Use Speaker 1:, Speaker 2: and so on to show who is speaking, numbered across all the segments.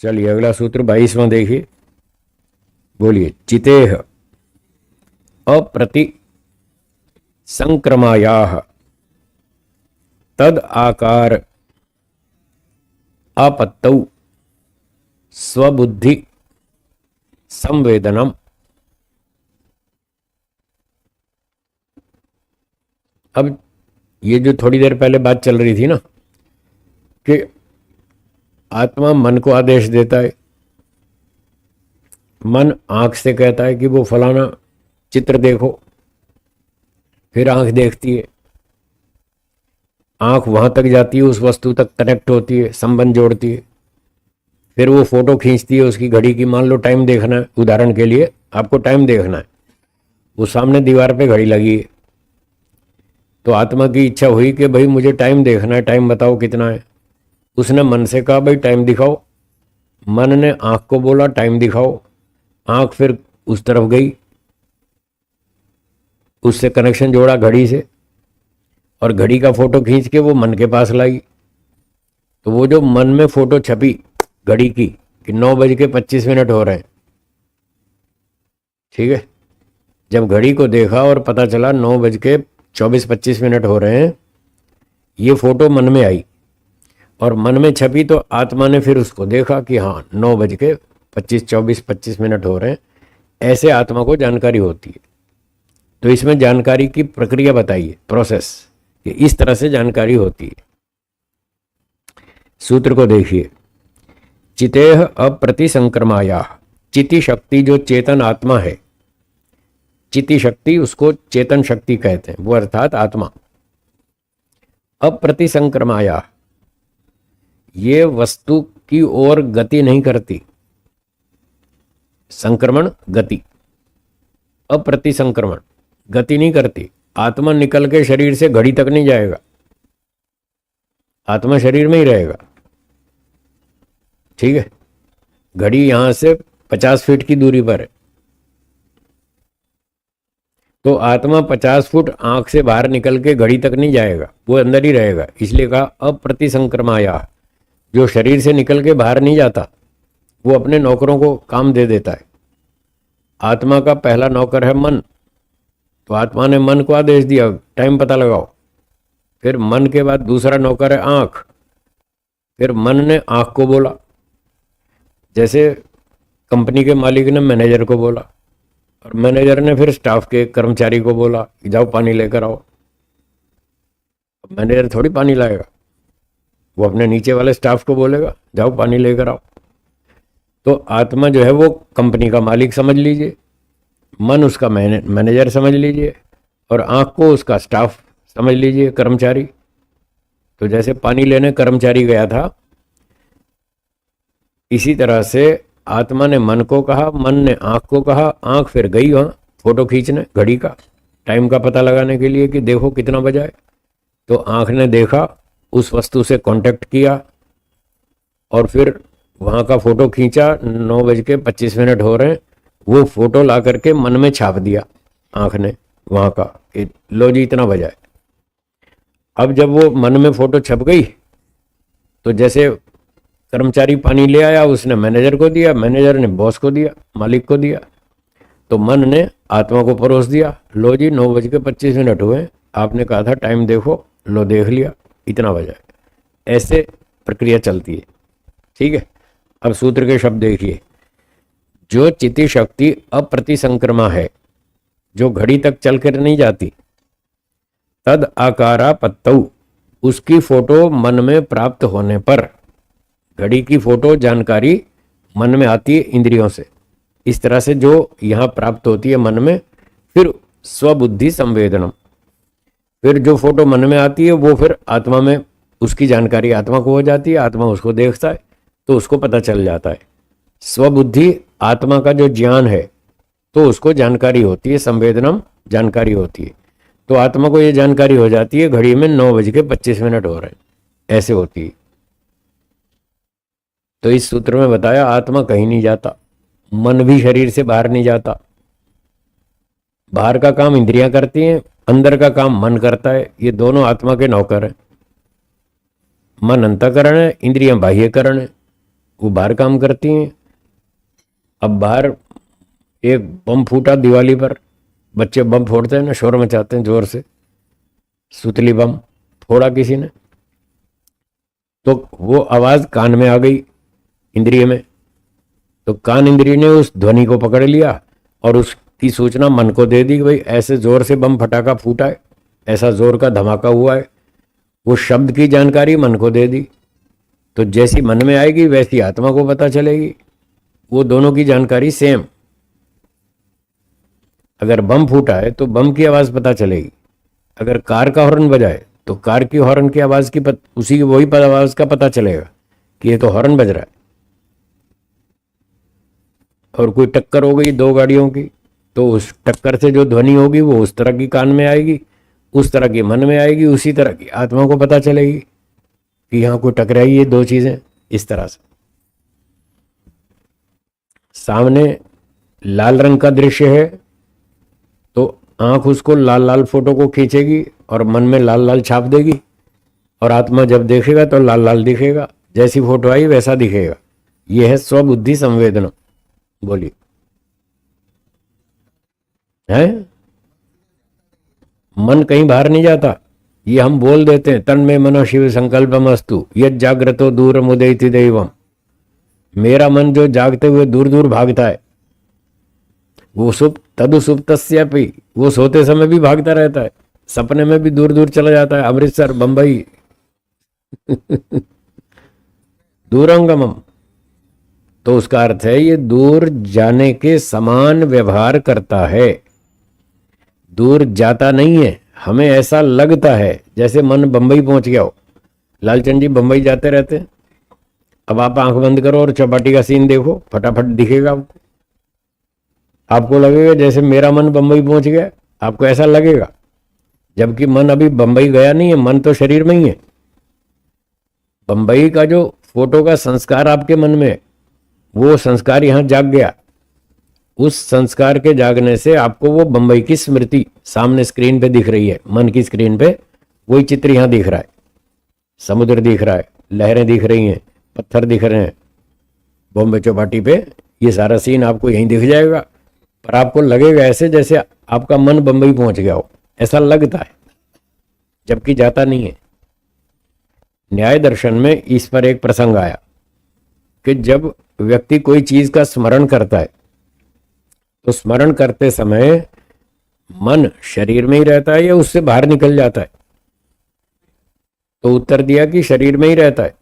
Speaker 1: चलिए अगला सूत्र 22वां देखिए। बोलिए। चितेह अप्रति संक्रमायाः तद आकार आपत्तौ स्वबुद्धि संवेदनम। अब ये जो थोड़ी देर पहले बात चल रही थी ना कि आत्मा मन को आदेश देता है, मन आंख से कहता है कि वो फलाना चित्र देखो, फिर आंख देखती है, आंख वहां तक जाती है, उस वस्तु तक कनेक्ट होती है, संबंध जोड़ती है, फिर वो फोटो खींचती है उसकी घड़ी की। मान लो टाइम देखना है, उदाहरण के लिए आपको टाइम देखना है, वो सामने दीवार पे घड़ी लगी है, तो आत्मा की इच्छा हुई कि भाई मुझे टाइम देखना है, टाइम बताओ कितना है। उसने मन से कहा भाई टाइम दिखाओ, मन ने आंख को बोला टाइम दिखाओ, आंख फिर उस तरफ गई, उससे कनेक्शन जोड़ा घड़ी से, और घड़ी का फोटो खींच के वो मन के पास लाई। तो वो जो मन में फोटो छपी घड़ी की कि 9:25 हो रहे हैं, ठीक है, जब घड़ी को देखा और पता चला 9:24-25 हो रहे हैं, ये फोटो मन में आई और मन में छपी, तो आत्मा ने फिर उसको देखा कि हाँ 9:25-24-25 हो रहे हैं। ऐसे आत्मा को जानकारी होती है। तो इसमें जानकारी की प्रक्रिया बताइए, प्रोसेस, कि इस तरह से जानकारी होती है। सूत्र को देखिए। चितेह अप्रतिसंक्रमाया, चिति शक्ति जो चेतन आत्मा है, चिति शक्ति उसको चेतन शक्ति कहते हैं, वो अर्थात आत्मा। अप्रतिसंक्रमाया, ये वस्तु की ओर गति नहीं करती, संक्रमण गति, अप्रतिसंक्रमण गति नहीं करती। आत्मा निकल के शरीर से घड़ी तक नहीं जाएगा, आत्मा शरीर में ही रहेगा, ठीक है। घड़ी यहां से 50 फीट की दूरी पर है, तो आत्मा 50 फुट आंख से बाहर निकल के घड़ी तक नहीं जाएगा, वो अंदर ही रहेगा। इसलिए कहा अप्रतिसंक्रमाया, जो शरीर से निकल के बाहर नहीं जाता, वो अपने नौकरों को काम दे देता है। आत्मा का पहला नौकर है मन, तो आत्मा ने मन को आदेश दिया टाइम पता लगाओ। फिर मन के बाद दूसरा नौकर है आंख, फिर मन ने आंख को बोला, जैसे कंपनी के मालिक ने मैनेजर को बोला, और मैनेजर ने फिर स्टाफ के कर्मचारी को बोला कि जाओ पानी लेकर आओ। मैनेजर थोड़ी पानी लाएगा, वो अपने नीचे वाले स्टाफ को बोलेगा जाओ पानी लेकर आओ। तो आत्मा जो है वो कंपनी का मालिक समझ लीजिए, मन उसका मैनेजर समझ लीजिए, और आंख को उसका स्टाफ समझ लीजिए, कर्मचारी। तो जैसे पानी लेने कर्मचारी गया था, इसी तरह से आत्मा ने मन को कहा, मन ने आंख को कहा, आंख फिर गई वहाँ फोटो खींचने घड़ी का, टाइम का पता लगाने के लिए कि देखो कितना बजा है। तो आंख ने देखा, उस वस्तु से कांटेक्ट किया, और फिर वहाँ का फोटो खींचा, 9:25 हो रहे हैं, वो फोटो ला करके मन में छाप दिया आंख ने वहाँ का, लो जी इतना बजा है। अब जब वो मन में फोटो छप गई, तो जैसे कर्मचारी पानी ले आया, उसने मैनेजर को दिया, मैनेजर ने बॉस को दिया, मालिक को दिया, तो मन ने आत्मा को परोस दिया, लो जी 9:25 हुए, आपने कहा था टाइम देखो, लो देख लिया इतना बजा है। ऐसे प्रक्रिया चलती है, ठीक है। अब सूत्र के शब्द देखिए। जो चिति शक्ति अप्रतिसंक्रमा है, जो घड़ी तक चल कर नहीं जाती, तद आकारा पत्तौ, उसकी फोटो मन में प्राप्त होने पर, घड़ी की फोटो जानकारी मन में आती है इंद्रियों से, इस तरह से जो यहाँ प्राप्त होती है मन में, फिर स्वबुद्धि संवेदनम, फिर जो फोटो मन में आती है वो फिर आत्मा में, उसकी जानकारी आत्मा को हो जाती है, आत्मा उसको देखता है तो उसको पता चल जाता है। स्वबुद्धि आत्मा का जो ज्ञान है, तो उसको जानकारी होती है, संवेदनम जानकारी होती है। तो आत्मा को ये जानकारी हो जाती है घड़ी में 9:25 हो रहे हैं, ऐसे होती है। तो इस सूत्र में बताया आत्मा कहीं नहीं जाता, मन भी शरीर से बाहर नहीं जाता, बाहर का काम इंद्रियां करती हैं, अंदर का काम मन करता है। ये दोनों आत्मा के नौकर हैं। मन अंतःकरण है, इंद्रियां बाह्यकरण है। वो बाहर काम करती हैं। अब बाहर एक बम फूटा दिवाली पर, बच्चे बम फोड़ते हैं ना, शोर मचाते हैं जोर से, सुतली बम फोड़ा किसी ने, तो वो आवाज कान में आ गई, इंद्रिय में, तो कान इंद्रिय ने उस ध्वनि को पकड़ लिया और उसकी सूचना मन को दे दी कि भाई ऐसे जोर से बम फटाका फूटा है, ऐसा जोर का धमाका हुआ है। वो शब्द की जानकारी मन को दे दी, तो जैसी मन में आएगी वैसी आत्मा को पता चलेगी। वो दोनों की जानकारी सेम। अगर बम फूटा है तो बम की आवाज पता चलेगी, अगर कार का हॉर्न बजाए तो कार की हॉर्न की आवाज की उसी वही आवाज का पता चलेगा कि ये तो हॉर्न बज रहा है। और कोई टक्कर हो गई दो गाड़ियों की, तो उस टक्कर से जो ध्वनि होगी वो उस तरह की कान में आएगी, उस तरह की मन में आएगी, उसी तरह की आत्मा को पता चलेगी कि यहाँ कोई टकराई ये दो चीजें। इस तरह से सामने लाल रंग का दृश्य है तो आंख उसको लाल लाल फोटो को खींचेगी और मन में लाल लाल छाप देगी, और आत्मा जब देखेगा तो लाल लाल दिखेगा, जैसी फोटो आई वैसा दिखेगा। यह है स्वबुद्धि संवेदना। बोलिए। है मन कहीं बाहर नहीं जाता, ये हम बोल देते हैं, तन में मनो शिव संकल्पमस्तु यद जाग्रतो दूर मुदयति दैवम। मेरा मन जो जागते हुए दूर दूर भागता है, वो सुप्त तदु सुप्तस्यापि, वो सोते समय भी भागता रहता है, सपने में भी दूर दूर चला जाता है, अमृतसर बंबई दूरंगमम। तो उसका अर्थ है ये दूर जाने के समान व्यवहार करता है, दूर जाता नहीं है। हमें ऐसा लगता है जैसे मन बंबई पहुंच गया हो। लालचंद जी बंबई जाते रहते हैं। अब आप आंख बंद करो और चौपाटी का सीन देखो, फटाफट दिखेगा आपको। आपको लगेगा जैसे मेरा मन बंबई पहुंच गया, आपको ऐसा लगेगा, जबकि मन अभी बंबई गया नहीं है, मन तो शरीर में ही है। बंबई का जो फोटो का संस्कार आपके मन में है, वो संस्कार यहां जाग गया। उस संस्कार के जागने से आपको वो बंबई की स्मृति सामने स्क्रीन पे दिख रही है, मन की स्क्रीन पे वही चित्र यहां दिख रहा है। समुद्र दिख रहा है, लहरें दिख रही हैं, पत्थर दिख रहे हैं बॉम्बे चौपाटी पे, ये सारा सीन आपको यहीं दिख जाएगा। पर आपको लगेगा ऐसे जैसे आपका मन बंबई पहुंच गया हो, ऐसा लगता है, जबकि जाता नहीं है। न्याय दर्शन में इस पर एक प्रसंग आया कि जब व्यक्ति कोई चीज का स्मरण करता है तो स्मरण करते समय मन शरीर में ही रहता है या उससे बाहर निकल जाता है? तो उत्तर दिया कि शरीर में ही रहता है,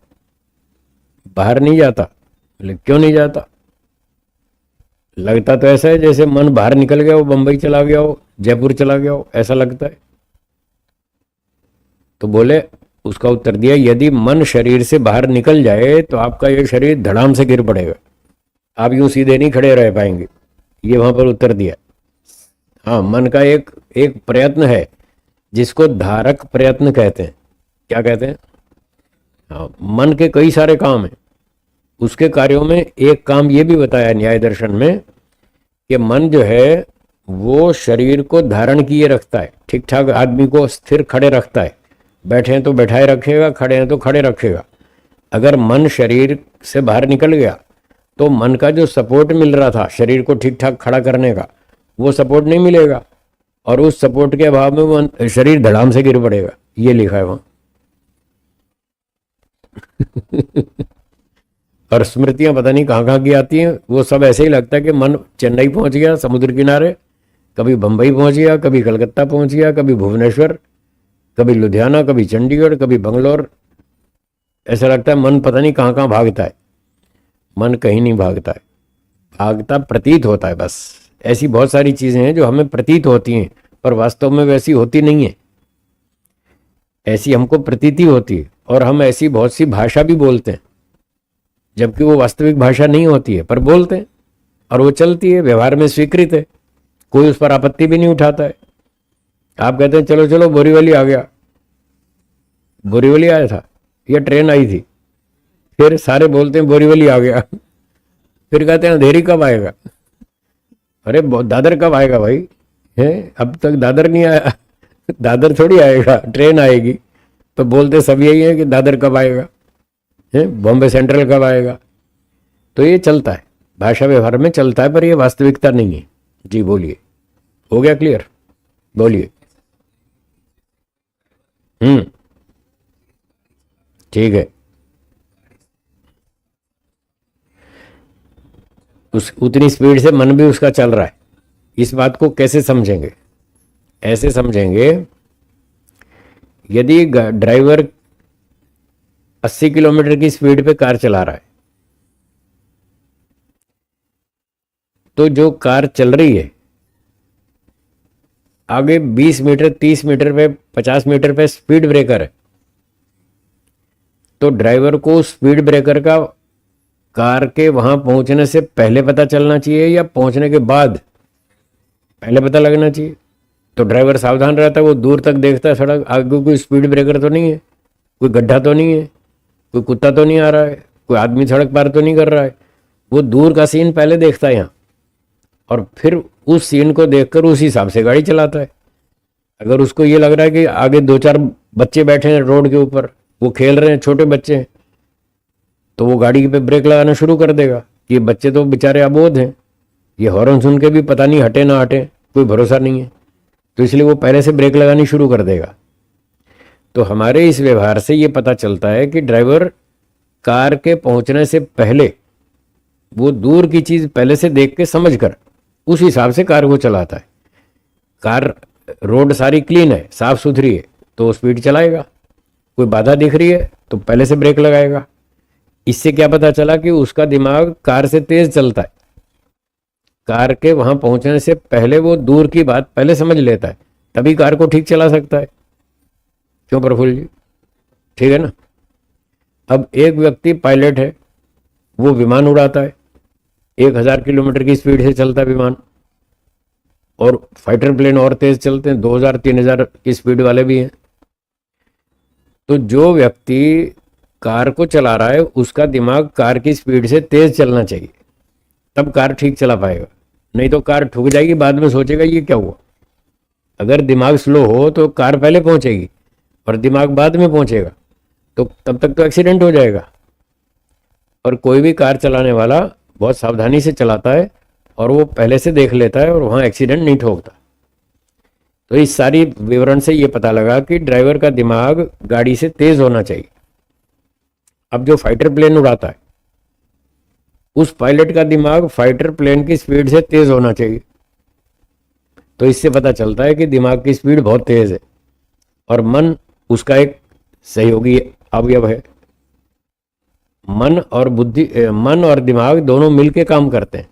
Speaker 1: बाहर नहीं जाता। बोले क्यों नहीं जाता? लगता तो ऐसा है जैसे मन बाहर निकल गया हो, बंबई चला गया हो, जयपुर चला गया हो, ऐसा लगता है। तो बोले, उसका उत्तर दिया, यदि मन शरीर से बाहर निकल जाए तो आपका ये शरीर धड़ाम से गिर पड़ेगा, आप यूं सीधे नहीं खड़े रह पाएंगे। ये वहां पर उत्तर दिया। हाँ, मन का एक प्रयत्न है जिसको धारक प्रयत्न कहते हैं। क्या कहते हैं? हाँ, मन के कई सारे काम हैं। उसके कार्यों में एक काम ये भी बताया न्याय दर्शन में कि मन जो है वो शरीर को धारण किए रखता है, ठीक ठाक आदमी को स्थिर खड़े रखता है। बैठे हैं तो बैठाए रखेगा, खड़े हैं तो खड़े रखेगा। अगर मन शरीर से बाहर निकल गया तो मन का जो सपोर्ट मिल रहा था शरीर को ठीक ठाक खड़ा करने का, वो सपोर्ट नहीं मिलेगा, और उस सपोर्ट के अभाव में वो शरीर धड़ाम से गिर पड़ेगा। ये लिखा है वहां। और स्मृतियां पता नहीं कहाँ कहाँ की आती हैं, वो सब ऐसे ही लगता है कि मन चेन्नई पहुंच गया समुद्र किनारे, कभी बंबई पहुंच गया, कभी कलकत्ता पहुंच गया, कभी भुवनेश्वर, कभी लुधियाना, कभी चंडीगढ़, कभी बंगलोर। ऐसा लगता है मन पता नहीं कहाँ कहाँ भागता है। मन कहीं नहीं भागता है, भागता प्रतीत होता है बस। ऐसी बहुत सारी चीजें हैं जो हमें प्रतीत होती हैं पर वास्तव में वैसी होती नहीं है। ऐसी हमको प्रतीति होती है, और हम ऐसी बहुत सी भाषा भी बोलते हैं जबकि वो वास्तविक भाषा नहीं होती है, पर बोलते हैं और वो चलती है, व्यवहार में स्वीकृत है, कोई उस पर आपत्ति भी नहीं उठाता है। आप कहते हैं चलो चलो बोरीवली आ गया, बोरीवली आया था या ट्रेन आई थी, फिर सारे बोलते हैं बोरीवली आ गया, फिर कहते हैं अंधेरी कब आएगा? अरे दादर कब आएगा भाई? है अब तक दादर नहीं आया। दादर थोड़ी आएगा, ट्रेन आएगी। तो बोलते सब यही है कि दादर कब आएगा, है बॉम्बे सेंट्रल कब आएगा। तो ये चलता है, भाषा व्यवहार में चलता है, पर ये वास्तविकता नहीं है। जी बोलिए, हो गया क्लियर? बोलिए। ठीक है। उस उतनी स्पीड से मन भी उसका चल रहा है। इस बात को कैसे समझेंगे? ऐसे समझेंगे, यदि ड्राइवर 80 किलोमीटर की स्पीड पे कार चला रहा है, तो जो कार चल रही है आगे 20 मीटर, 30 मीटर पे, 50 मीटर पे स्पीड ब्रेकर है, तो ड्राइवर को स्पीड ब्रेकर का कार के वहां पहुंचने से पहले पता चलना चाहिए या पहुंचने के बाद पहले पता लगना चाहिए? तो ड्राइवर सावधान रहता है, वो दूर तक देखता है सड़क, आगे कोई स्पीड ब्रेकर तो नहीं है, कोई गड्ढा तो नहीं है, कोई कुत्ता तो नहीं आ रहा है, कोई आदमी सड़क पार तो नहीं कर रहा है। वो दूर का सीन पहले देखता है यहाँ, और फिर उस सीन को देखकर उस हिसाब से गाड़ी चलाता है। अगर उसको ये लग रहा है कि आगे 2-4 बच्चे बैठे हैं रोड के ऊपर, वो खेल रहे हैं, छोटे बच्चे हैं, तो वो गाड़ी पे ब्रेक लगाना शुरू कर देगा। ये बच्चे तो बेचारे अबोध हैं, ये हॉर्न सुन के भी पता नहीं हटे ना हटे, कोई भरोसा नहीं है, तो इसलिए वो पहले से ब्रेक लगानी शुरू कर देगा। तो हमारे इस व्यवहार से ये पता चलता है कि ड्राइवर कार के पहुंचने से पहले वो दूर की चीज पहले से देख के समझ कर उस हिसाब से कार को चलाता है। कार रोड सारी क्लीन है, साफ सुथरी है, तो स्पीड चलाएगा। कोई बाधा दिख रही है तो पहले से ब्रेक लगाएगा। इससे क्या पता चला कि उसका दिमाग कार से तेज चलता है, कार के वहां पहुंचने से पहले वो दूर की बात पहले समझ लेता है, तभी कार को ठीक चला सकता है। क्यों प्रफुल्ल जी? ठीक है ना? अब एक व्यक्ति पायलट है, वो विमान उड़ाता है, 1000 किलोमीटर की स्पीड से चलता है विमान, और फाइटर प्लेन और तेज चलते हैं, 2000-3000 की स्पीड वाले भी हैं। तो जो व्यक्ति कार को चला रहा है उसका दिमाग कार की स्पीड से तेज चलना चाहिए, तब कार ठीक चला पाएगा। नहीं तो कार ठुक जाएगी, बाद में सोचेगा ये क्या हुआ। अगर दिमाग स्लो हो तो कार पहले पहुंचेगी और दिमाग बाद में पहुंचेगा, तो तब तक तो एक्सीडेंट हो जाएगा। और कोई भी कार चलाने वाला बहुत सावधानी से चलाता है और वो पहले से देख लेता है और वहाँ एक्सीडेंट नहीं ठोकता। तो इस सारी विवरण से ये पता लगा कि ड्राइवर का दिमाग गाड़ी से तेज होना चाहिए। अब जो फाइटर प्लेन उड़ाता है उस पायलट का दिमाग फाइटर प्लेन की स्पीड से तेज होना चाहिए। तो इससे पता चलता है कि दिमाग की स्पीड बहुत तेज है और मन उसका एक सहयोगी अवयव है। मन और दिमाग दोनों मिलके काम करते हैं।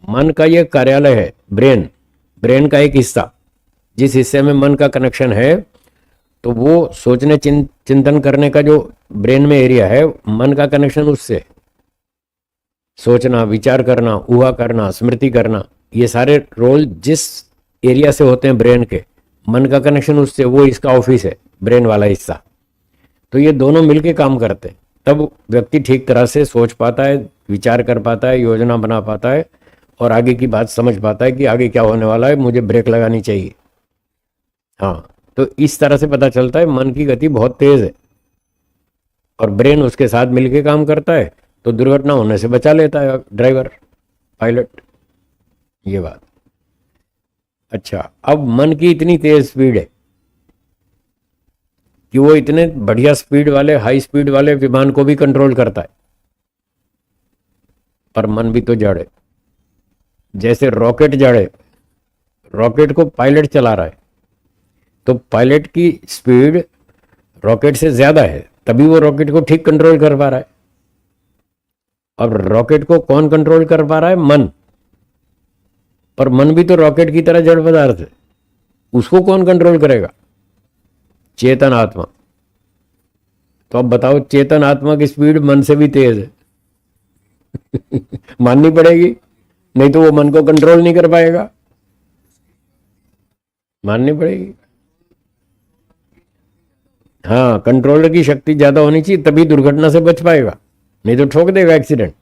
Speaker 1: मन का ये कार्यालय है ब्रेन का एक हिस्सा, जिस हिस्से में मन का कनेक्शन है, तो वो सोचने चिंतन करने का जो ब्रेन में एरिया है, मन का कनेक्शन उससे, सोचना, विचार करना, ऊहा करना, स्मृति करना, ये सारे रोल जिस एरिया से होते हैं ब्रेन के, मन का कनेक्शन उससे, वो इसका ऑफिस है, ब्रेन वाला हिस्सा। तो ये दोनों मिलके काम करते हैं, तब व्यक्ति ठीक तरह से सोच पाता है, विचार कर पाता है, योजना बना पाता है और आगे की बात समझ पाता है कि आगे क्या होने वाला है, मुझे ब्रेक लगानी चाहिए। हाँ, तो इस तरह से पता चलता है मन की गति बहुत तेज है और ब्रेन उसके साथ मिलके काम करता है, तो दुर्घटना होने से बचा लेता है ड्राइवर, पायलट। ये बात। अच्छा, अब मन की इतनी तेज स्पीड है कि वो इतने बढ़िया स्पीड वाले, हाई स्पीड वाले विमान को भी कंट्रोल करता है, पर मन भी तो जड़ है। जैसे रॉकेट जड़ है, रॉकेट को पायलट चला रहा है, तो पायलट की स्पीड रॉकेट से ज्यादा है, तभी वो रॉकेट को ठीक कंट्रोल कर पा रहा है। और रॉकेट को कौन कंट्रोल कर पा रहा है? मन। पर मन भी तो रॉकेट की तरह जड़ पदार्थ है, उसको कौन कंट्रोल करेगा? चेतन आत्मा। तो अब बताओ, चेतन आत्मा की स्पीड मन से भी तेज है। माननी पड़ेगी, नहीं तो वो मन को कंट्रोल नहीं कर पाएगा। माननी पड़ेगी। हाँ, कंट्रोलर की शक्ति ज्यादा होनी चाहिए, तभी दुर्घटना से बच पाएगा, नहीं तो ठोक देगा, एक्सीडेंट।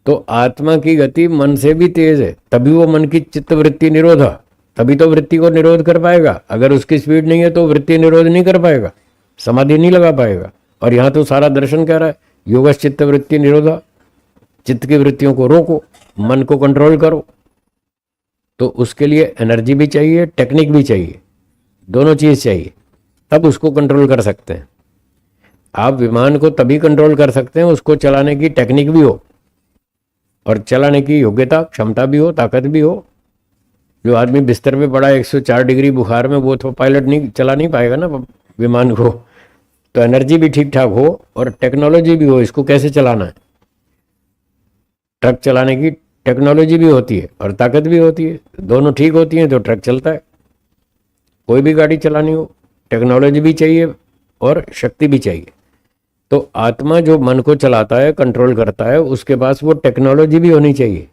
Speaker 1: तो आत्मा की गति मन से भी तेज है, तभी वो मन की चित्त वृत्ति निरोधा, तभी तो वृत्ति को निरोध कर पाएगा। अगर उसकी स्पीड नहीं है तो वृत्ति निरोध नहीं कर पाएगा, समाधि नहीं लगा पाएगा। और यहाँ तो सारा दर्शन कह रहा है, योगश चित्त वृत्ति निरोधा, चित्त की वृत्तियों को रोको, मन को कंट्रोल करो। तो उसके लिए एनर्जी भी चाहिए, टेक्निक भी चाहिए, दोनों चीज चाहिए, तब उसको कंट्रोल कर सकते हैं। आप विमान को तभी कंट्रोल कर सकते हैं उसको चलाने की टेक्निक भी हो और चलाने की योग्यता क्षमता भी हो, ताकत भी हो। जो आदमी बिस्तर पे पड़ा 104 डिग्री बुखार में, वो तो पायलट नहीं चला नहीं पाएगा ना विमान को। तो एनर्जी भी ठीक ठाक हो और टेक्नोलॉजी भी हो, इसको कैसे चलाना है। ट्रक चलाने की टेक्नोलॉजी भी होती है और ताकत भी होती है, दोनों ठीक होती हैं तो ट्रक चलता है। कोई भी गाड़ी चलानी हो टेक्नोलॉजी भी चाहिए और शक्ति भी चाहिए। तो आत्मा जो मन को चलाता है, कंट्रोल करता है, उसके पास वो टेक्नोलॉजी भी होनी चाहिए।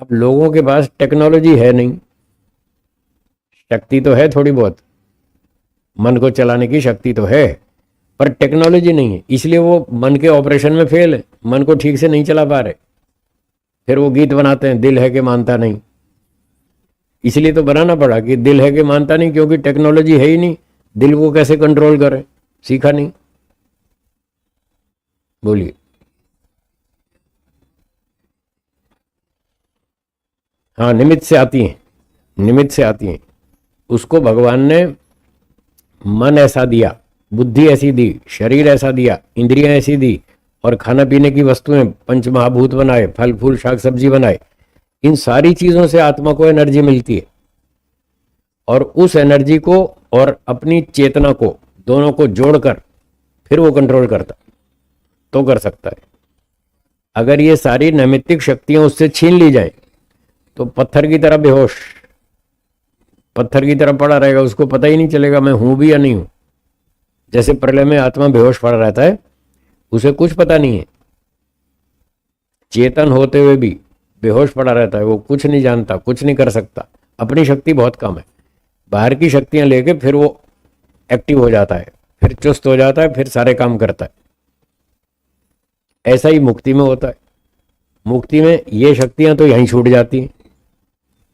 Speaker 1: अब लोगों के पास टेक्नोलॉजी है नहीं, शक्ति तो है थोड़ी बहुत, मन को चलाने की शक्ति तो है, पर टेक्नोलॉजी नहीं है, इसलिए वो मन के ऑपरेशन में फेल है, मन को ठीक से नहीं चला पा रहे। फिर वो गीत बनाते हैं, दिल है कि मानता नहीं। इसलिए तो बनाना पड़ा कि दिल है कि मानता नहीं, क्योंकि टेक्नोलॉजी है ही नहीं, दिल को कैसे कंट्रोल करें, सीखा नहीं। बोलिए। हाँ, निमित्त से आती हैं, निमित्त से आती हैं। उसको भगवान ने मन ऐसा दिया, बुद्धि ऐसी दी, शरीर ऐसा दिया, इंद्रियां ऐसी दी, और खाना पीने की वस्तुएं पंच महाभूत बनाए, फल फूल शाक सब्जी बनाए। इन सारी चीजों से आत्मा को एनर्जी मिलती है और उस एनर्जी को और अपनी चेतना को, दोनों को जोड़कर फिर वो कंट्रोल करता तो कर सकता है। अगर ये सारी नैमित्तिक शक्तियां उससे छीन ली जाए तो पत्थर की तरह बेहोश, पत्थर की तरह पड़ा रहेगा, उसको पता ही नहीं चलेगा मैं हूं भी या नहीं हूं। जैसे प्रलय में आत्मा बेहोश पड़ा रहता है, उसे कुछ पता नहीं है, चेतन होते हुए भी बेहोश पड़ा रहता है, वो कुछ नहीं जानता, कुछ नहीं कर सकता, अपनी शक्ति बहुत कम है। बाहर की शक्तियां लेके फिर वो एक्टिव हो जाता है, फिर चुस्त हो जाता है, फिर सारे काम करता है। ऐसा ही मुक्ति में होता है। मुक्ति में ये शक्तियां तो यहीं छूट जाती हैं।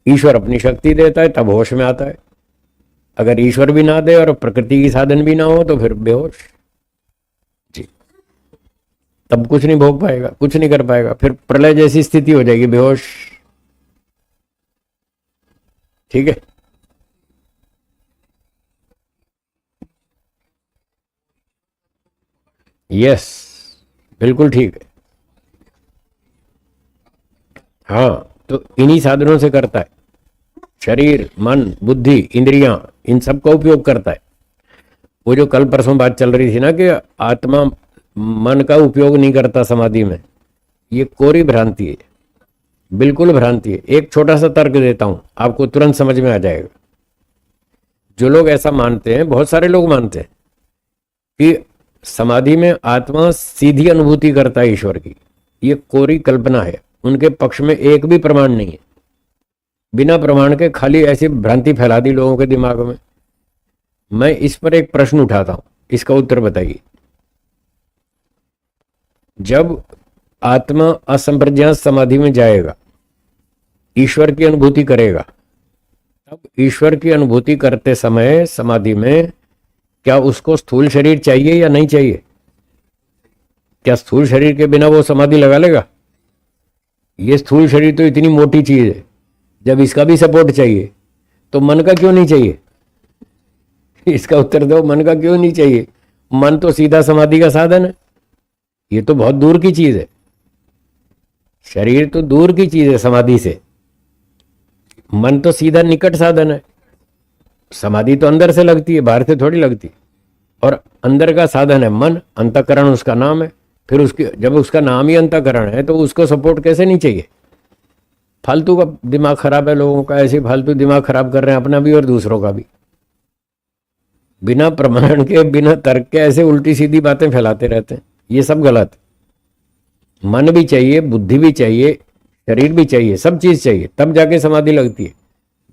Speaker 1: ईश्वर अपनी शक्ति देता है तब होश में आता है। अगर ईश्वर भी ना दे और प्रकृति की साधन भी ना हो तो फिर बेहोश जी, तब कुछ नहीं भोग पाएगा, कुछ नहीं कर पाएगा, फिर प्रलय जैसी स्थिति हो जाएगी, बेहोश। ठीक है। यस, बिल्कुल ठीक है। हाँ, तो इन्हीं साधनों से करता है, शरीर मन बुद्धि इंद्रियां, इन सब का उपयोग करता है। वो जो कल परसों बात चल रही थी ना कि आत्मा मन का उपयोग नहीं करता समाधि में, ये कोरी भ्रांति है, बिल्कुल भ्रांति है। एक छोटा सा तर्क देता हूं, आपको तुरंत समझ में आ जाएगा। जो लोग ऐसा मानते हैं, बहुत सारे लोग मानते हैं कि समाधि में आत्मा सीधी अनुभूति करता है ईश्वर की, ये कोरी कल्पना है। उनके पक्ष में एक भी प्रमाण नहीं है, बिना प्रमाण के खाली ऐसी भ्रांति फैला दी लोगों के दिमाग में। मैं इस पर एक प्रश्न उठाता हूं, इसका उत्तर बताइए। जब आत्मा असंप्रज्ञात समाधि में जाएगा, ईश्वर की अनुभूति करेगा, तब ईश्वर की अनुभूति करते समय समाधि में क्या उसको स्थूल शरीर चाहिए या नहीं चाहिए? क्या स्थूल शरीर के बिना वो समाधि लगा लेगा? ये स्थूल शरीर तो इतनी मोटी चीज है, जब इसका भी सपोर्ट चाहिए तो मन का क्यों नहीं चाहिए? इसका उत्तर दो, मन का क्यों नहीं चाहिए? मन तो सीधा समाधि का साधन है, ये तो बहुत दूर की चीज है। शरीर तो दूर की चीज है समाधि से, मन तो सीधा निकट साधन है। समाधि तो अंदर से लगती है, बाहर से थोड़ी लगती। और अंदर का साधन है मन, अंतःकरण उसका नाम है। फिर उसके जब उसका नाम ही अंतःकरण है तो उसको सपोर्ट कैसे नहीं चाहिए? फालतू का दिमाग खराब है लोगों का, ऐसे फालतू दिमाग खराब कर रहे हैं अपना भी और दूसरों का भी। बिना प्रमाण के, बिना तर्क के ऐसे उल्टी सीधी बातें फैलाते रहते हैं, ये सब गलत। मन भी चाहिए, बुद्धि भी चाहिए, शरीर भी चाहिए, सब चीज चाहिए, तब जाके समाधि लगती है।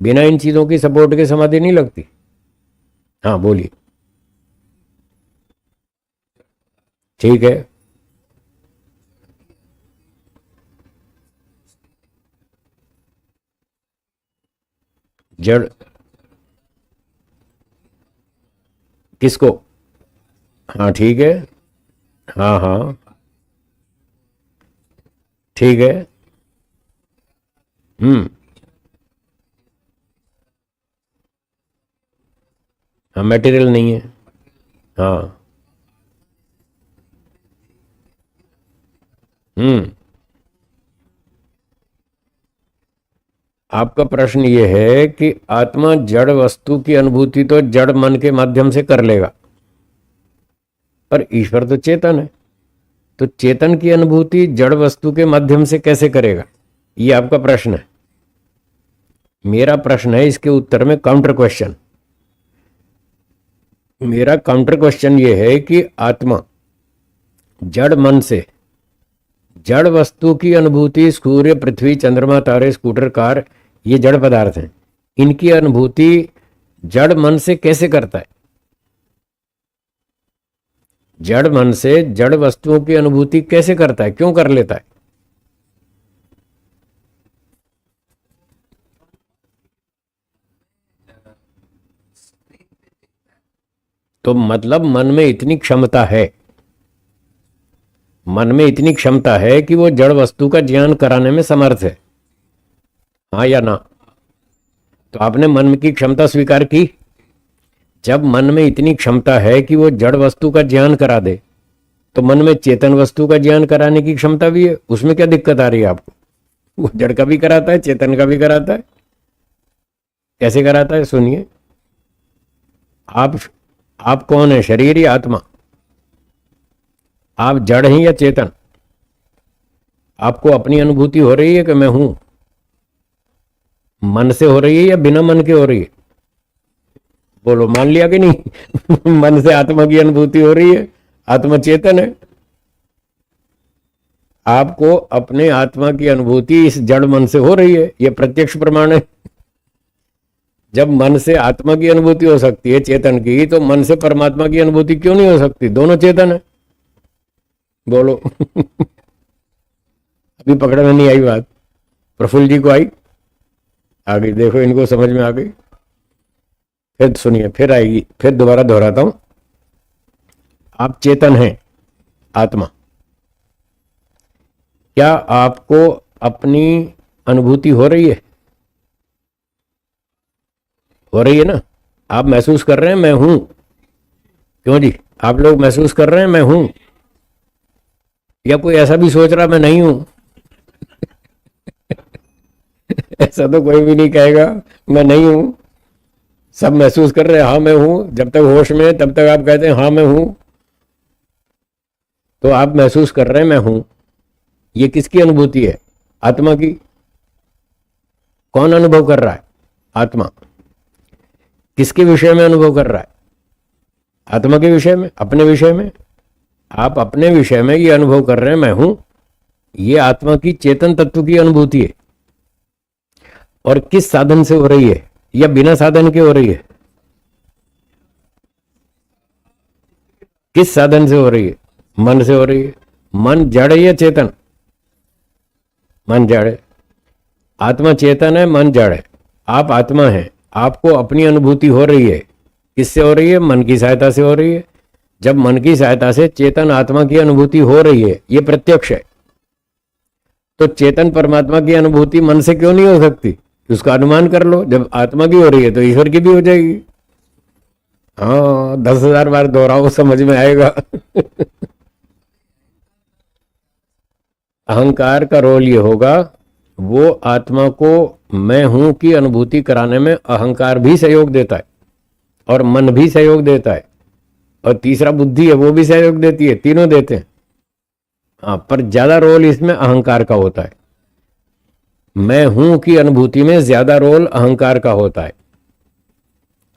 Speaker 1: बिना इन चीजों की सपोर्ट के समाधि नहीं लगती। हाँ बोलिए। ठीक है। जड़ किसको? हाँ ठीक है। हाँ हाँ ठीक है। हम्म। हाँ, मटेरियल नहीं है। हाँ। हम्म। आपका प्रश्न ये है कि आत्मा जड़ वस्तु की अनुभूति तो जड़ मन के माध्यम से कर लेगा, पर ईश्वर तो चेतन है, तो चेतन की अनुभूति जड़ वस्तु के माध्यम से कैसे करेगा? ये आपका प्रश्न है। मेरा प्रश्न है, इसके उत्तर में काउंटर क्वेश्चन। मेरा काउंटर क्वेश्चन ये है कि आत्मा जड़ मन से जड़ वस्तु की अनुभूति, सूर्य, पृथ्वी, चंद्रमा, तारे, स्कूटर, कार, ये जड़ पदार्थ हैं, इनकी अनुभूति जड़ मन से कैसे करता है? जड़ मन से जड़ वस्तुओं की अनुभूति कैसे करता है, क्यों कर लेता है? तो मतलब मन में इतनी क्षमता है, मन में इतनी क्षमता है कि वो जड़ वस्तु का ज्ञान कराने में समर्थ है, हाँ या ना? तो आपने मन की क्षमता स्वीकार की? जब मन में इतनी क्षमता है कि वो जड़ वस्तु का ज्ञान करा दे, तो मन में चेतन वस्तु का ज्ञान कराने की क्षमता भी है, उसमें क्या दिक्कत आ रही है आपको? वो जड़ का भी कराता है, चेतन का भी कराता है। कैसे कराता है, सुनिए। आप कौन है, शरीर या आत्मा? आप जड़ हैं या चेतन? आपको अपनी अनुभूति हो रही है कि मैं हूं? मन से हो रही है या बिना मन के हो रही है? बोलो, मान लिया कि नहीं? मन से आत्मा की अनुभूति हो रही है, आत्मा चेतन है। आपको अपने आत्मा की अनुभूति इस जड़ मन से हो रही है, यह प्रत्यक्ष प्रमाण है। जब मन से आत्मा की अनुभूति हो सकती है चेतन की, तो मन से परमात्मा की अनुभूति क्यों नहीं हो सकती? दोनों चेतन है। बोलो। अभी पकड़ में नहीं आई बात? प्रफुल्ल जी को आई? आ गई, देखो इनको समझ में आ गई। फिर सुनिए, फिर आएगी, फिर दोबारा दोहराता हूं। आप चेतन हैं, आत्मा। क्या आपको अपनी अनुभूति हो रही है? हो रही है ना? आप महसूस कर रहे हैं मैं हूं? क्यों जी, आप लोग महसूस कर रहे हैं मैं हूं? या कोई ऐसा भी सोच रहा मैं नहीं हूं? ऐसा तो कोई भी नहीं कहेगा मैं नहीं हूं। सब महसूस कर रहे हैं हाँ मैं हूं। जब तक होश में है तब तक आप कहते हैं हाँ मैं हूं। तो आप महसूस कर रहे हैं मैं हूं। ये किसकी अनुभूति है? आत्मा की। कौन अनुभव कर रहा है? आत्मा। किसके विषय में अनुभव कर रहा है? आत्मा के विषय में, अपने विषय में। आप अपने विषय में ये अनुभव कर रहे हैं मैं हूं, ये आत्मा की चेतन तत्व की अनुभूति है। और किस साधन से हो रही है, या बिना साधन के हो रही है? किस साधन से हो रही है? मन से हो रही है। मन जड़ है या चेतन? मन जड़ है। आत्मा चेतन है, मन जड़ है। आप आत्मा हैं, आपको अपनी अनुभूति हो रही है। किससे हो रही है? मन की सहायता से हो रही है। जब मन की सहायता से चेतन आत्मा की अनुभूति हो रही है, यह प्रत्यक्ष है। तो चेतन परमात्मा की अनुभूति मन से क्यों नहीं हो सकती? उसका अनुमान कर लो। जब आत्मा की हो रही है तो ईश्वर की भी हो जाएगी। हाँ, 10,000 बार दोहराओ, समझ में आएगा। अहंकार का रोल ये होगा, वो आत्मा को मैं हूं की अनुभूति कराने में अहंकार भी सहयोग देता है, और मन भी सहयोग देता है, और तीसरा बुद्धि है वो भी सहयोग देती है। तीनों देते हैं। हाँ, पर ज्यादा रोल इसमें अहंकार का होता है। मैं हूं की अनुभूति में ज्यादा रोल अहंकार का होता है।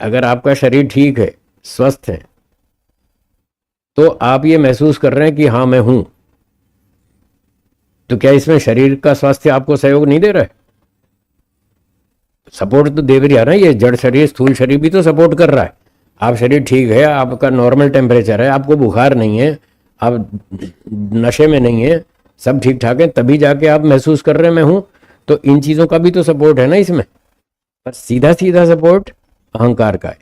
Speaker 1: अगर आपका शरीर ठीक है, स्वस्थ है, तो आप ये महसूस कर रहे हैं कि हाँ मैं हूं, तो क्या इसमें शरीर का स्वास्थ्य आपको सहयोग नहीं दे रहा है? सपोर्ट तो दे भी रहा है ना। ये जड़ शरीर, स्थूल शरीर भी तो सपोर्ट कर रहा है। आप शरीर ठीक है, आपका नॉर्मल टेम्परेचर है, आपको बुखार नहीं है, आप नशे में नहीं है, सब ठीक ठाक है, तभी जाके आप महसूस कर रहे हैं मैं हूं। तो इन चीजों का भी तो सपोर्ट है ना इसमें। पर सीधा सीधा सपोर्ट अहंकार का है,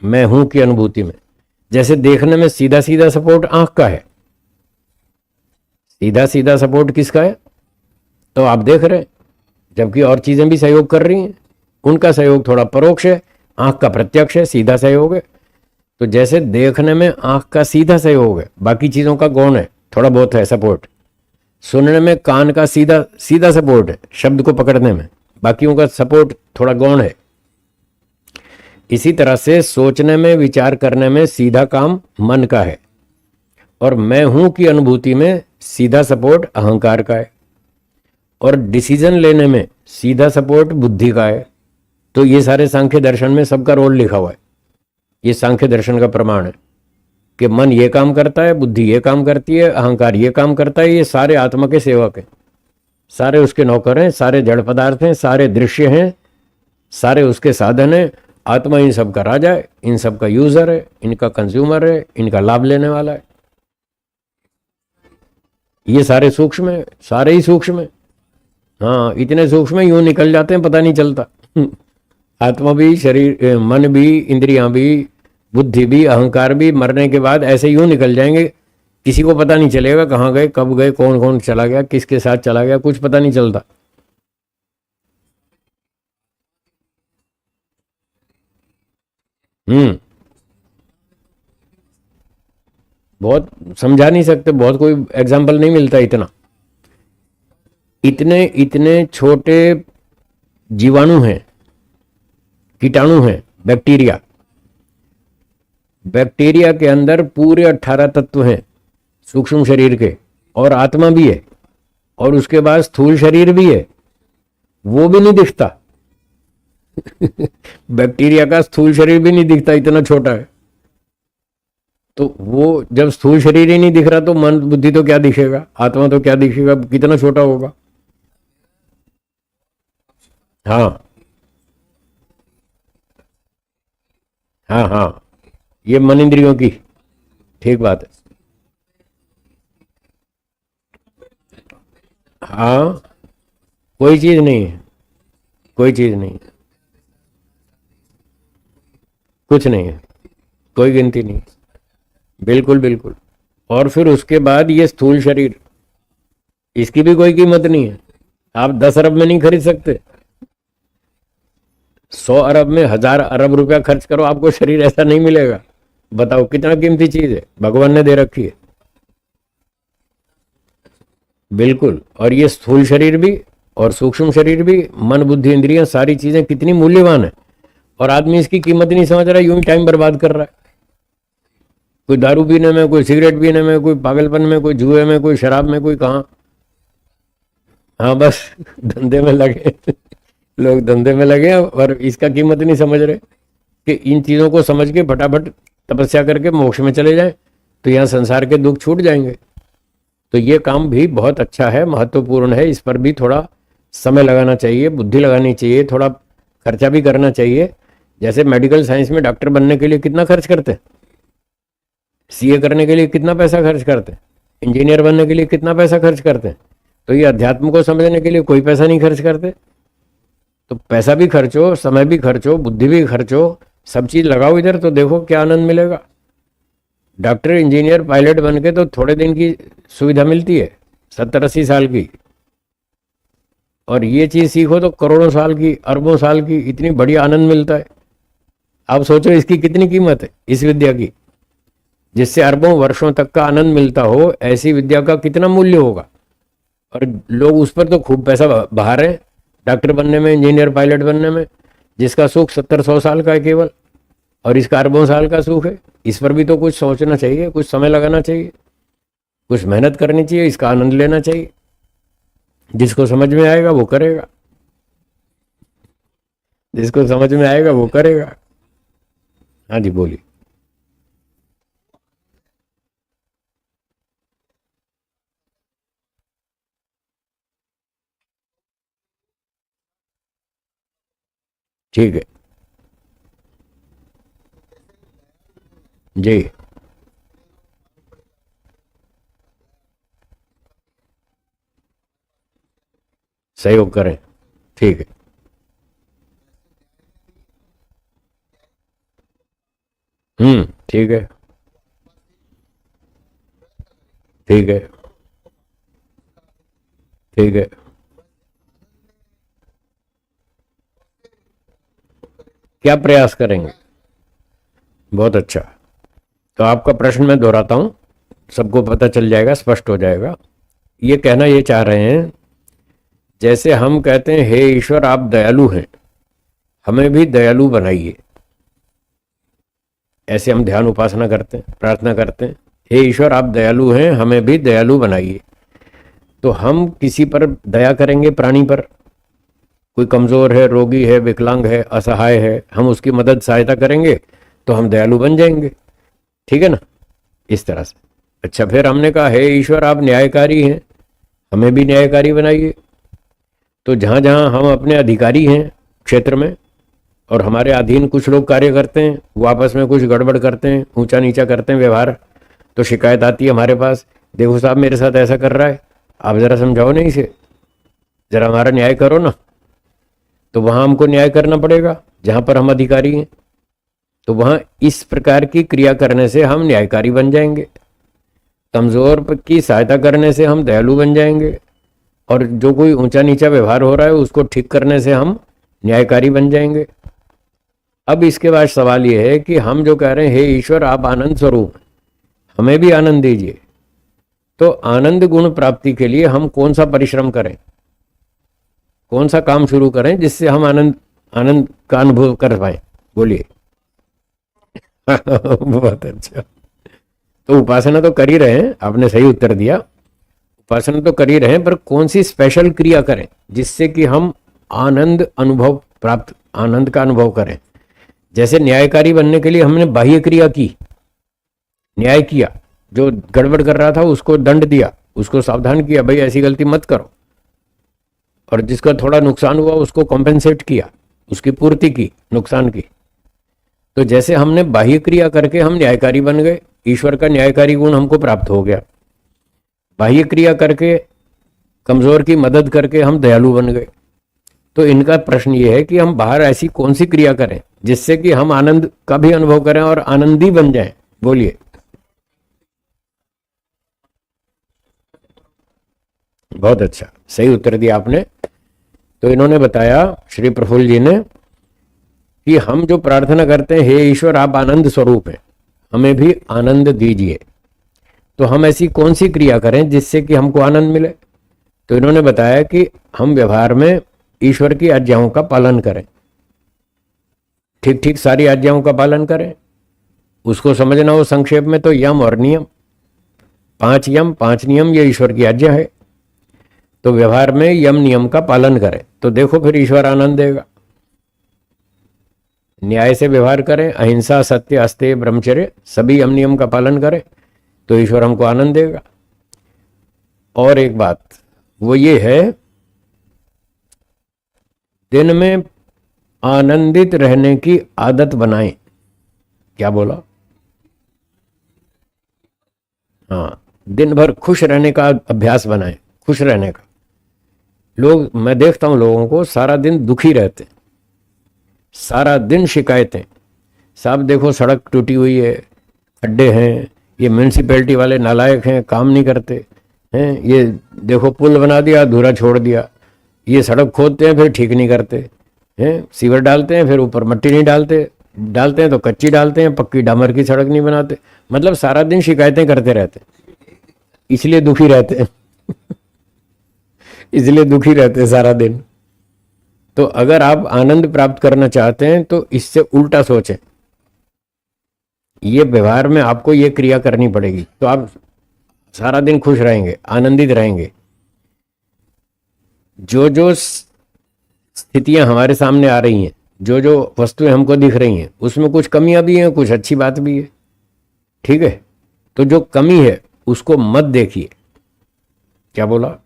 Speaker 1: मैं हूं की अनुभूति में। जैसे देखने में सीधा सीधा सपोर्ट आंख का है, सीधा सीधा सपोर्ट किसका है? तो आप देख रहे हैं, जबकि और चीजें भी सहयोग कर रही हैं। उनका सहयोग थोड़ा परोक्ष है, आंख का प्रत्यक्ष है, सीधा सहयोग है। तो जैसे देखने में आंख का सीधा सहयोग है, बाकी चीजों का गौण है, थोड़ा बहुत है सपोर्ट। सुनने में कान का सीधा सीधा सपोर्ट है, शब्द को पकड़ने में, बाकियों का सपोर्ट थोड़ा गौण है। इसी तरह से सोचने में, विचार करने में सीधा काम मन का है, और मैं हूं की अनुभूति में सीधा सपोर्ट अहंकार का है, और डिसीजन लेने में सीधा सपोर्ट बुद्धि का है। तो ये सारे सांख्य दर्शन में सबका रोल लिखा हुआ है। ये सांख्य दर्शन का प्रमाण है कि मन ये काम करता है, बुद्धि ये काम करती है, अहंकार ये काम करता है। ये सारे आत्मा के सेवक हैं, सारे उसके नौकर हैं, सारे जड़ पदार्थ हैं, सारे दृश्य हैं, सारे उसके साधन हैं। आत्मा इन सब का राजा है, इन सब का यूजर है, इनका कंज्यूमर है, इनका लाभ लेने वाला है। ये सारे सूक्ष्म है, सारे ही सूक्ष्म है। हाँ, इतने सूक्ष्म यूं निकल जाते हैं, पता नहीं चलता। आत्मा भी, शरीर, मन भी, इंद्रियां भी, बुद्धि भी, अहंकार भी मरने के बाद ऐसे यूं निकल जाएंगे, किसी को पता नहीं चलेगा कहाँ गए, कब गए, कौन कौन चला गया, किसके साथ चला गया, कुछ पता नहीं चलता। हम्म। बहुत समझा नहीं सकते, बहुत कोई एग्जाम्पल नहीं मिलता इतना। इतने इतने छोटे जीवाणु हैं, कीटाणु हैं, बैक्टीरिया। बैक्टीरिया के अंदर पूरे 18 तत्व हैं सूक्ष्म शरीर के, और आत्मा भी है, और उसके बाद स्थूल शरीर भी है, वो भी नहीं दिखता। बैक्टीरिया का स्थूल शरीर भी नहीं दिखता, इतना छोटा है। तो वो जब स्थूल शरीर ही नहीं दिख रहा, तो मन बुद्धि तो क्या दिखेगा, आत्मा तो क्या दिखेगा, कितना छोटा होगा। हाँ हाँ हाँ, ये मन इंद्रियों की ठीक बात है। हाँ, कोई चीज नहीं है, कोई चीज नहीं है, कुछ नहीं है, कोई गिनती नहीं। बिल्कुल बिल्कुल। और फिर उसके बाद ये स्थूल शरीर, इसकी भी कोई कीमत नहीं है। आप 10 अरब में नहीं खरीद सकते। 100 अरब में 1000 अरब रुपया खर्च करो, आपको शरीर ऐसा नहीं मिलेगा। बताओ कितना कीमती चीज है, भगवान ने दे रखी है। बिल्कुल। और ये स्थूल शरीर भी और सूक्ष्म शरीर भी, मन बुद्धि इंद्रियां, सारी चीजें कितनी मूल्यवान है, और आदमी इसकी कीमत ही नहीं समझ रहा, यूं ही टाइम बर्बाद कर रहा है। कोई दारू पीने में, कोई सिगरेट पीने में, कोई पागलपन में, कोई जुए में, कोई शराब में, कोई कहाँ। हाँ बस, धंधे में लगे। लोग धंधे में लगे हैं, और इसका कीमत नहीं समझ रहे कि इन चीजों को समझ के फटाफट तपस्या करके मोक्ष में चले जाएं, तो यहाँ संसार के दुख छूट जाएंगे। तो ये काम भी बहुत अच्छा है, महत्वपूर्ण है। इस पर भी थोड़ा समय लगाना चाहिए, बुद्धि लगानी चाहिए, थोड़ा खर्चा भी करना चाहिए। जैसे मेडिकल साइंस में डॉक्टर बनने के लिए कितना खर्च करते हैं, सीए करने के लिए कितना पैसा खर्च करते हैं, इंजीनियर बनने के लिए कितना पैसा खर्च करते हैं। तो ये अध्यात्म को समझने के लिए कोई पैसा नहीं खर्च करते। तो पैसा भी खर्चो, समय भी खर्चो, बुद्धि भी खर्चो, सब चीज लगाओ इधर, तो देखो क्या आनंद मिलेगा। डॉक्टर, इंजीनियर, पायलट बन के तो थोड़े दिन की सुविधा मिलती है, 70-80 साल की। और ये चीज सीखो तो करोड़ों साल की, अरबों साल की, इतनी बढ़िया आनंद मिलता है। आप सोचो इसकी कितनी कीमत है, इस विद्या की, जिससे अरबों वर्षों तक का आनंद मिलता हो, ऐसी विद्या का कितना मूल्य होगा। और लोग उस पर तो खूब पैसा बहा रहे हैं, डॉक्टर बनने में, इंजीनियर पायलट बनने में, जिसका सुख 70-100 साल का है केवल, और इसका अरबों साल का सुख है। इस पर भी तो कुछ सोचना चाहिए, कुछ समय लगाना चाहिए, कुछ मेहनत करनी चाहिए, इसका आनंद लेना चाहिए। जिसको समझ में आएगा वो करेगा, जिसको समझ में आएगा वो करेगा। हाँ जी, बोलिए। ठीक है जी, सहयोग करें। ठीक है। ठीक है। ठीक है। ठीक है। क्या प्रयास करेंगे? बहुत अच्छा। तो आपका प्रश्न मैं दोहराता हूं, सबको पता चल जाएगा, स्पष्ट हो जाएगा। ये कहना ये चाह रहे हैं, जैसे हम कहते हैं हे ईश्वर आप दयालु हैं, हमें भी दयालु बनाइए। ऐसे हम ध्यान उपासना करते हैं, प्रार्थना करते हैं, हे ईश्वर आप दयालु हैं, हमें भी दयालु बनाइए। तो हम किसी पर दया करेंगे, प्राणी पर, कोई कमजोर है, रोगी है, विकलांग है, असहाय है, हम उसकी मदद सहायता करेंगे तो हम दयालु बन जाएंगे। ठीक है ना, इस तरह से। अच्छा, फिर हमने कहा हे ईश्वर आप न्यायकारी हैं, हमें भी न्यायकारी बनाइए। तो जहाँ जहाँ हम अपने अधिकारी हैं क्षेत्र में और हमारे अधीन कुछ लोग कार्य करते हैं, वो आपस में कुछ गड़बड़ करते हैं, ऊंचा नीचा करते हैं व्यवहार, तो शिकायत आती है हमारे पास, देखो साहब मेरे साथ ऐसा कर रहा है, आप ज़रा समझाओ नहीं इसे, ज़रा हमारा न्याय करो ना। तो वहाँ हमको न्याय करना पड़ेगा जहाँ पर हम अधिकारी हैं। तो वहाँ इस प्रकार की क्रिया करने से हम न्यायकारी बन जाएंगे, कमज़ोर की सहायता करने से हम दयालु बन जाएंगे, और जो कोई ऊंचा नीचा व्यवहार हो रहा है उसको ठीक करने से हम न्यायकारी बन जाएंगे। अब इसके बाद सवाल ये है कि हम जो कह रहे हैं हे ईश्वर आप आनंद स्वरूप, हमें भी आनंद दीजिए, तो आनंद गुण प्राप्ति के लिए हम कौन सा परिश्रम करें, कौन सा काम शुरू करें जिससे हम आनंद आनंद का अनुभव कर पाए? बोलिए। बहुत अच्छा। तो उपासना तो कर ही रहे हैं, आपने सही उत्तर दिया, उपासना तो कर ही रहे हैं, पर कौन सी स्पेशल क्रिया करें जिससे कि हम आनंद अनुभव प्राप्त, आनंद का अनुभव करें। जैसे न्यायकारी बनने के लिए हमने बाह्य क्रिया की, न्याय किया, जो गड़बड़ कर रहा था उसको दंड दिया, उसको सावधान किया, भाई ऐसी गलती मत करो, और जिसका थोड़ा नुकसान हुआ उसको कॉम्पेंसेट किया, उसकी पूर्ति की नुकसान की। तो जैसे हमने बाह्य क्रिया करके हम न्यायकारी बन गए, ईश्वर का न्यायकारी गुण हमको प्राप्त हो गया। बाह्य क्रिया करके, कमजोर की मदद करके हम दयालु बन गए। तो इनका प्रश्न ये है कि हम बाहर ऐसी कौन सी क्रिया करें जिससे कि हम आनंद का भी अनुभव करें और आनंदी बन जाएं? बोलिए। बहुत अच्छा, सही उत्तर दिया आपने। तो इन्होंने बताया, श्री प्रफुल्ल जी ने, कि हम जो प्रार्थना करते हैं हे ईश्वर आप आनंद स्वरूप हैं, हमें भी आनंद दीजिए, तो हम ऐसी कौन सी क्रिया करें जिससे कि हमको आनंद मिले? तो इन्होंने बताया कि हम व्यवहार में ईश्वर की आज्ञाओं का पालन करें, ठीक ठीक सारी आज्ञाओं का पालन करें। उसको समझना हो संक्षेप में तो यम और नियम, 5 यम 5 नियम, ये ईश्वर की आज्ञा है। तो व्यवहार में यम नियम का पालन करें तो देखो फिर ईश्वर आनंद देगा। न्याय से व्यवहार करें, अहिंसा सत्य अस्तेय ब्रह्मचर्य, सभी यम नियम का पालन करें तो ईश्वर हमको आनंद देगा। और एक बात वो ये है, दिन में आनंदित रहने की आदत बनाएं। क्या बोला? हाँ, दिन भर खुश रहने का अभ्यास बनाएं, खुश रहने का। लोग, मैं देखता हूं लोगों को सारा दिन दुखी रहते, सारा दिन शिकायतें, साहब देखो सड़क टूटी हुई है, खड्डे हैं, ये म्यूनसिपैलिटी वाले नालायक हैं, काम नहीं करते हैं, ये देखो पुल बना दिया अधूरा छोड़ दिया, ये सड़क खोदते हैं फिर ठीक नहीं करते हैं, सीवर डालते हैं फिर ऊपर मट्टी नहीं डालते, डालते हैं तो कच्ची डालते हैं, पक्की डामर की सड़क नहीं बनाते। मतलब सारा दिन शिकायतें करते रहते, इसलिए दुखी रहते हैं। इसलिए दुखी रहते हैं सारा दिन। तो अगर आप आनंद प्राप्त करना चाहते हैं तो इससे उल्टा सोचें, ये व्यवहार में आपको ये क्रिया करनी पड़ेगी तो आप सारा दिन खुश रहेंगे, आनंदित रहेंगे। जो जो स्थितियां हमारे सामने आ रही हैं, जो जो वस्तुएं हमको दिख रही हैं, उसमें कुछ कमियां भी हैं, कुछ अच्छी बात भी है, ठीक है? तो जो कमी है उसको मत देखिए। क्या बोला?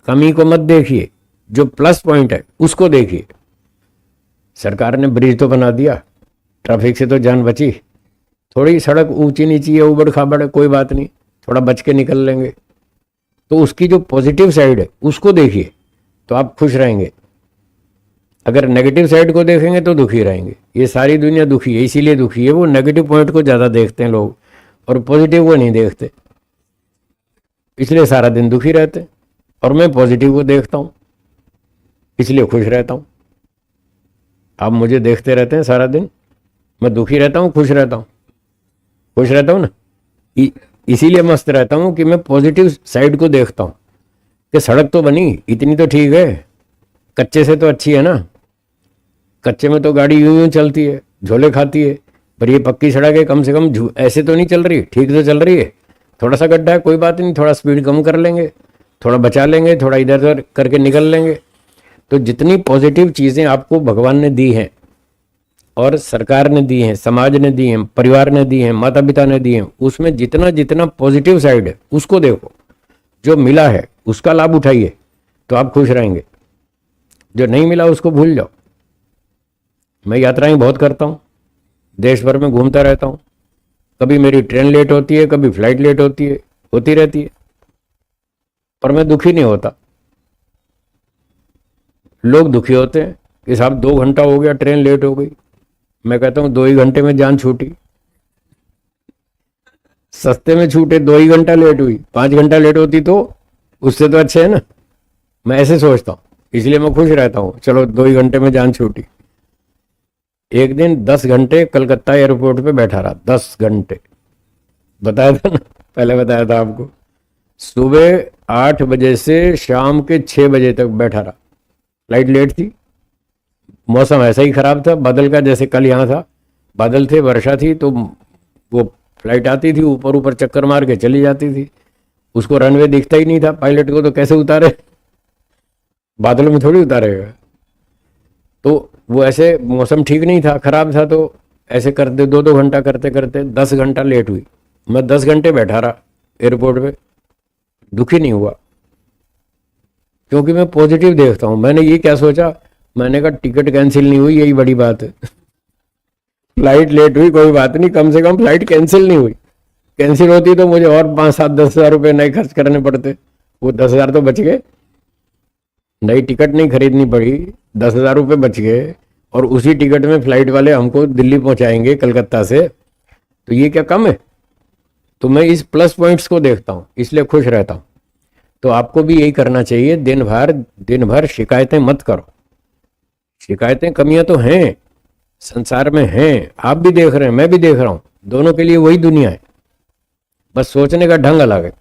Speaker 1: कमी को मत देखिए, जो प्लस पॉइंट है उसको देखिए। सरकार ने ब्रिज तो बना दिया, ट्रैफिक से तो जान बची, थोड़ी सड़क ऊंची नीची है, उबड़ खाबड़ है, कोई बात नहीं, थोड़ा बच के निकल लेंगे। तो उसकी जो पॉजिटिव साइड है उसको देखिए तो आप खुश रहेंगे। अगर नेगेटिव साइड को देखेंगे तो दुखी रहेंगे। ये सारी दुनिया दुखी है, इसीलिए दुखी है, वो नेगेटिव पॉइंट को ज़्यादा देखते हैं लोग और पॉजिटिव को नहीं देखते, इसलिए सारा दिन दुखी रहते हैं। और मैं पॉजिटिव को देखता हूँ इसलिए खुश रहता हूँ। आप मुझे देखते रहते हैं सारा दिन, मैं दुखी रहता हूँ खुश रहता हूँ? खुश रहता हूँ ना। इसीलिए मस्त रहता हूँ कि मैं पॉजिटिव साइड को देखता हूँ कि सड़क तो बनी, इतनी तो ठीक है, कच्चे से तो अच्छी है ना। कच्चे में तो गाड़ी यूं यूं चलती है, झोले खाती है, पर ये पक्की सड़क है, कम से कम ऐसे तो नहीं चल रही, ठीक तो चल रही है। थोड़ा सा गड्ढा है, कोई बात नहीं, थोड़ा स्पीड कम कर लेंगे, थोड़ा बचा लेंगे, थोड़ा इधर उधर करके निकल लेंगे। तो जितनी पॉजिटिव चीज़ें आपको भगवान ने दी हैं और सरकार ने दी हैं, समाज ने दी हैं, परिवार ने दी हैं, माता पिता ने दी हैं, उसमें जितना जितना पॉजिटिव साइड है उसको देखो, जो मिला है उसका लाभ उठाइए तो आप खुश रहेंगे। जो नहीं मिला उसको भूल जाओ। मैं यात्राएं बहुत करता हूँ, देश भर में घूमता रहता हूँ, कभी मेरी ट्रेन लेट होती है, कभी फ्लाइट लेट होती है, होती रहती है, पर मैं दुखी नहीं होता। लोग दुखी होते हैं कि साहब 2 घंटा हो गया, ट्रेन लेट हो गई। मैं कहता हूँ 2 ही घंटे में जान छूटी, सस्ते में छूटे, 2 ही घंटा लेट हुई, 5 घंटा लेट होती तो उससे तो अच्छे है ना। मैं ऐसे सोचता हूँ, इसलिए मैं खुश रहता हूँ, चलो 2 ही घंटे में जान छूटी। एक दिन 10 घंटे कलकत्ता एयरपोर्ट पे बैठा रहा, 10 घंटे, बताया था ना, पहले बताया था आपको। सुबह 8 बजे से शाम के 6 बजे तक बैठा रहा, फ्लाइट लेट थी, मौसम ऐसा ही खराब था, बादल का, जैसे कल यहाँ था, बादल थे, वर्षा थी, तो वो फ्लाइट आती थी, ऊपर ऊपर चक्कर मार के चली जाती थी, उसको रनवे दिखता ही नहीं था, पायलट को तो कैसे उतारे, बादलों में थोड़ी उतारेगा। तो वो ऐसे मौसम ठीक नहीं था, खराब था, तो ऐसे करते 2-2 घंटा करते करते 10 घंटा लेट हुई। मैं 10 घंटे बैठा रहा एयरपोर्ट पे, दुखी नहीं हुआ, क्योंकि मैं पॉजिटिव देखता हूँ। मैंने ये क्या सोचा, मैंने कहा टिकट कैंसिल नहीं हुई, यही बड़ी बात है। फ्लाइट लेट हुई कोई बात नहीं, कम से कम फ्लाइट कैंसिल नहीं हुई। कैंसिल होती तो मुझे और 5-7-10 हज़ार रुपये नए खर्च करने पड़ते, वो 10 हज़ार तो बच गए, नई टिकट नहीं खरीदनी पड़ी, 10 हज़ार रुपये बच गए, और उसी टिकट में फ्लाइट वाले हमको दिल्ली पहुंचाएंगे कलकत्ता से, तो ये क्या कम है? तो मैं इस प्लस पॉइंट्स को देखता हूँ, इसलिए खुश रहता हूँ। तो आपको भी यही करना चाहिए, दिन भर शिकायतें मत करो। शिकायतें, कमियां तो हैं, संसार में हैं, आप भी देख रहे हैं, मैं भी देख रहा हूं, दोनों के लिए वही दुनिया है, बस सोचने का ढंग अलग है,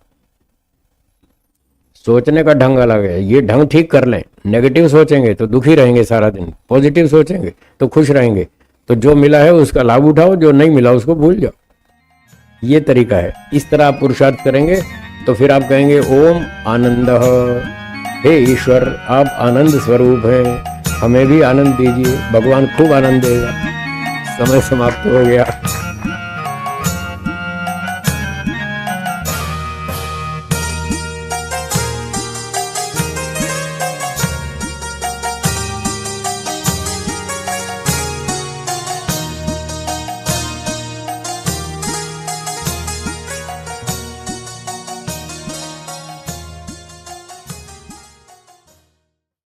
Speaker 1: सोचने का ढंग अलग है। ये ढंग ठीक कर लें, नेगेटिव सोचेंगे तो दुखी रहेंगे सारा दिन, पॉजिटिव सोचेंगे तो खुश रहेंगे। तो जो मिला है उसका लाभ उठाओ, जो नहीं मिला उसको भूल जाओ, ये तरीका है। इस तरह आप पुरुषार्थ करेंगे तो फिर आप कहेंगे ओम आनंद, हे ईश्वर आप आनंद स्वरूप हैं, हमें भी आनंद दीजिए, भगवान खूब आनंद देगा। समय समाप्त हो गया।